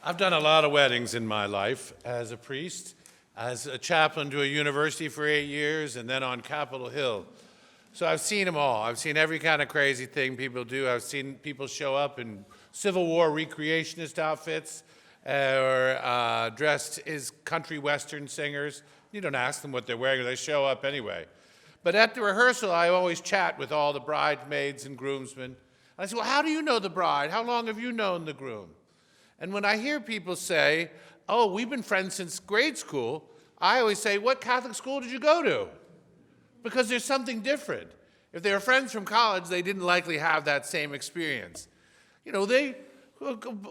I've done a lot of weddings in my life as a priest, as a chaplain to a university for 8 years, and then on Capitol Hill. So I've seen them all. I've seen every kind of crazy thing people do. I've seen people show up in Civil War recreationist outfits or dressed as country western singers. You don't ask them what they're wearing, they show up anyway. But at the rehearsal, I always chat with all the bridesmaids and groomsmen. I say, well, how do you know the bride? How long have you known the groom? And when I hear people say, oh, we've been friends since grade school, I always say, what Catholic school did you go to? Because there's something different. If they were friends from college, they didn't likely have that same experience. You know,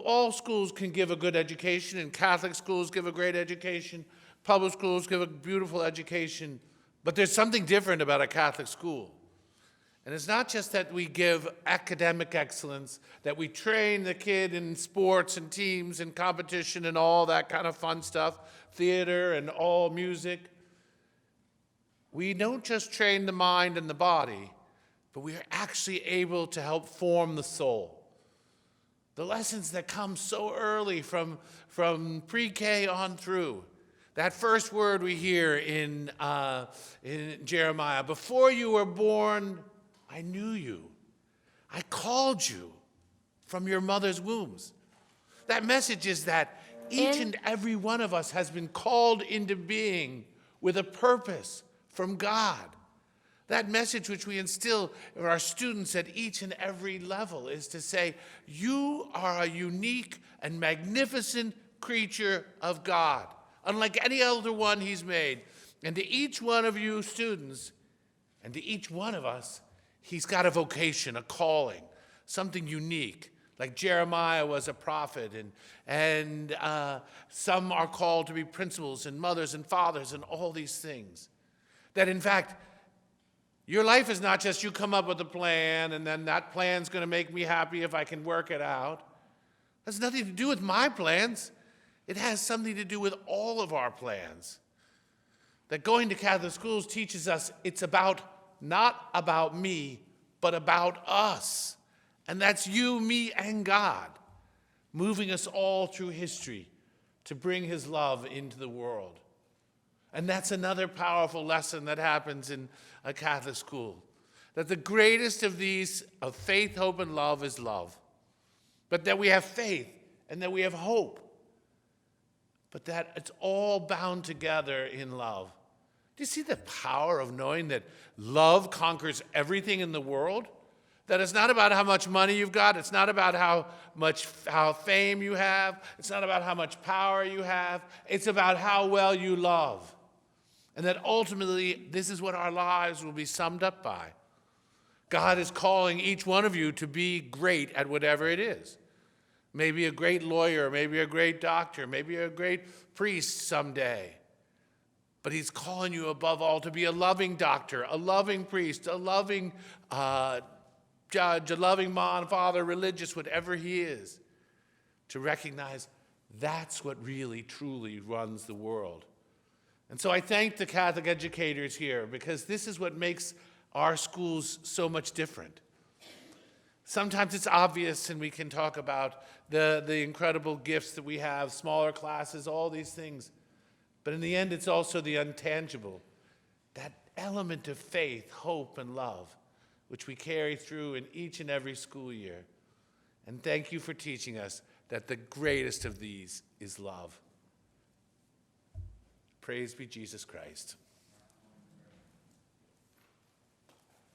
all schools can give a good education, and Catholic schools give a great education, public schools give a beautiful education, but there's something different about a Catholic school. And it's not just that we give academic excellence, that we train the kid in sports and teams and competition and all that kind of fun stuff, theater and all music. We don't just train the mind and the body, but we are actually able to help form the soul. The lessons that come so early from pre-K on through. That first word we hear in Jeremiah, before you were born, I knew you. I called you from your mother's wombs. That message is that each and every one of us has been called into being with a purpose from God. That message which we instill in our students at each and every level is to say, you are a unique and magnificent creature of God, unlike any other one he's made. And to each one of you students, and to each one of us, he's got a vocation, a calling, something unique. Like Jeremiah was a prophet, and some are called to be principals and mothers and fathers and all these things. That in fact, your life is not just you come up with a plan and then that plan's going to make me happy if I can work it out. It has nothing to do with my plans. It has something to do with all of our plans. That going to Catholic schools teaches us it's not about me, but about us. And that's you, me, and God, moving us all through history to bring his love into the world. And that's another powerful lesson that happens in a Catholic school. That the greatest of these, of faith, hope, and love, is love. But that we have faith and that we have hope. But that it's all bound together in love. Do you see the power of knowing that love conquers everything in the world? That it's not about how much money you've got. It's not about how fame you have. It's not about how much power you have. It's about how well you love. And that ultimately, this is what our lives will be summed up by. God is calling each one of you to be great at whatever it is. Maybe a great lawyer, maybe a great doctor, maybe a great priest someday. But he's calling you above all to be a loving doctor, a loving priest, a loving judge, a loving mom, father, religious, whatever he is. To recognize that's what really, truly runs the world. And so I thank the Catholic educators here because this is what makes our schools so much different. Sometimes it's obvious and we can talk about the incredible gifts that we have, smaller classes, all these things. But in the end, it's also the intangible, that element of faith, hope, and love, which we carry through in each and every school year. And thank you for teaching us that the greatest of these is love. Praise be Jesus Christ.